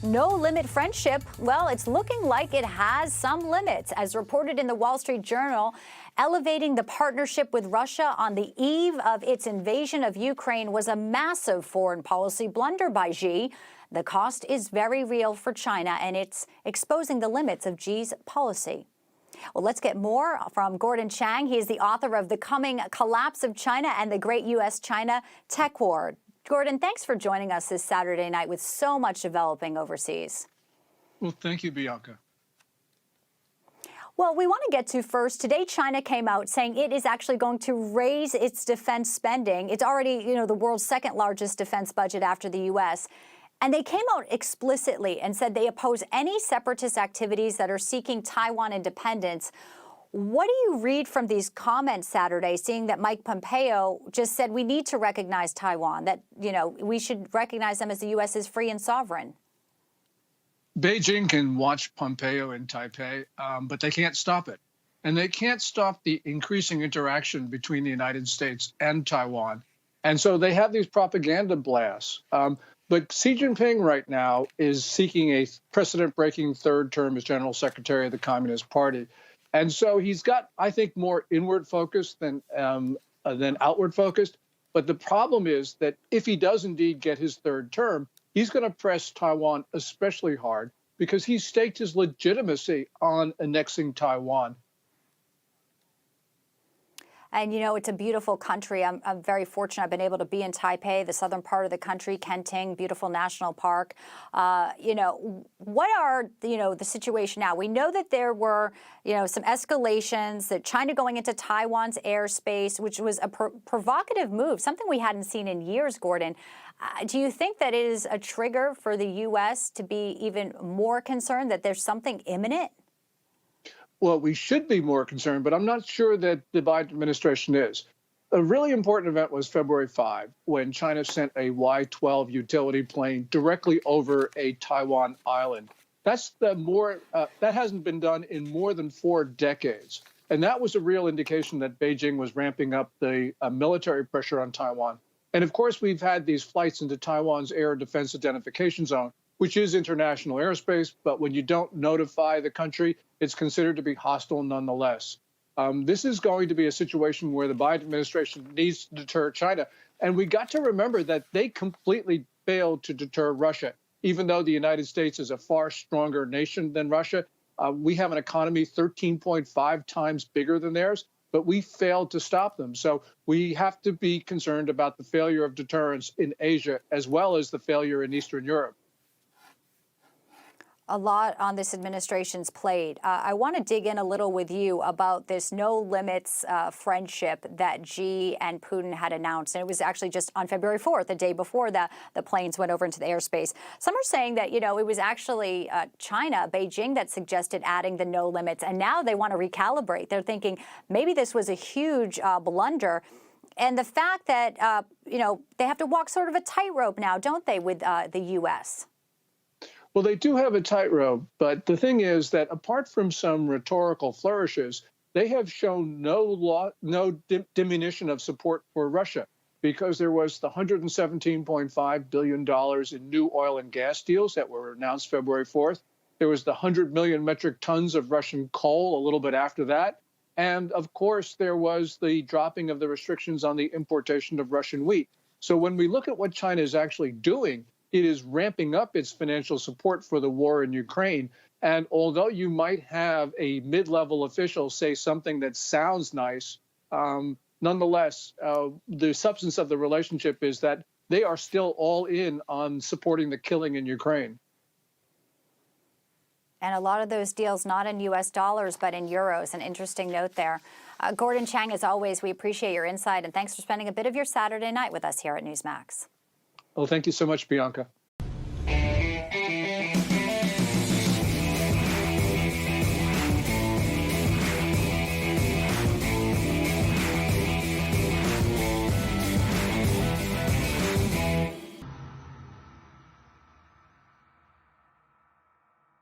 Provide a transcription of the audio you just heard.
No-limit friendship, well, it's looking like it has some limits. As reported in the Wall Street Journal, elevating the partnership with Russia on the eve of its invasion of Ukraine was a massive foreign policy blunder by Xi. The cost is very real for China, and it's exposing the limits of Xi's policy. Well, let's get more from Gordon Chang. He is the author of The Coming Collapse of China and the Great U.S.-China Tech War. Gordon, thanks for joining us this Saturday night with so much developing overseas. Well, thank you, Bianca. Well, we want to get to first, today China came out saying it is actually going to raise its defense spending. It's already, the world's second largest defense budget after the U.S., and they came out explicitly and said they oppose any separatist activities that are seeking Taiwan independence. What do you read from these comments Saturday, seeing that Mike Pompeo just said we need to recognize Taiwan, that, we should recognize them as the U.S. is free and sovereign? Beijing can watch Pompeo in Taipei, but they can't stop it. And they can't stop the increasing interaction between the United States and Taiwan. And so they have these propaganda blasts. But Xi Jinping right now is seeking a precedent-breaking third term as General Secretary of the Communist Party. And so he's got, I think, more inward focused than outward focused. But the problem is that if he does indeed get his third term, he's going to press Taiwan especially hard because he's staked his legitimacy on annexing Taiwan. And, it's a beautiful country. I'm very fortunate. I've been able to be in Taipei, the southern part of the country, Kenting, beautiful national park. What are, the situation now? We know that there were, some escalations, that China going into Taiwan's airspace, which was a provocative move, something we hadn't seen in years, Gordon. Do you think that it is a trigger for the U.S. to be even more concerned that there's something imminent? Well, we should be more concerned, but I'm not sure that the Biden administration is. A really important event was February 5, when China sent a Y-12 utility plane directly over a Taiwan island. That's that hasn't been done in more than 4 decades. And that was a real indication that Beijing was ramping up the military pressure on Taiwan. And of course, we've had these flights into Taiwan's Air Defense Identification Zone, which is international airspace, but when you don't notify the country, it's considered to be hostile nonetheless. This is going to be a situation where the Biden administration needs to deter China. And we got to remember that they completely failed to deter Russia. Even though the United States is a far stronger nation than Russia, we have an economy 13.5 times bigger than theirs, but we failed to stop them. So we have to be concerned about the failure of deterrence in Asia, as well as the failure in Eastern Europe. A lot on this administration's plate. I want to dig in a little with you about this no-limits friendship that Xi and Putin had announced. And it was actually just on February 4th, the day before the planes went over into the airspace. Some are saying that, it was actually China, Beijing, that suggested adding the no limits. And now they want to recalibrate. They're thinking maybe this was a huge blunder. And the fact that, they have to walk sort of a tightrope now, don't they, with the U.S.? Well, they do have a tightrope, but the thing is that apart from some rhetorical flourishes, they have shown no diminution of support for Russia, because there was the $117.5 billion in new oil and gas deals that were announced February 4th. There was the 100 million metric tons of Russian coal a little bit after that. And of course, there was the dropping of the restrictions on the importation of Russian wheat. So when we look at what China is actually doing, it is ramping up its financial support for the war in Ukraine. And although you might have a mid-level official say something that sounds nice, nonetheless, the substance of the relationship is that they are still all in on supporting the killing in Ukraine. And a lot of those deals not in U.S. dollars, but in euros. An interesting note there. Gordon Chang, as always, we appreciate your insight, and thanks for spending a bit of your Saturday night with us here at Newsmax. Well, thank you so much, Bianca.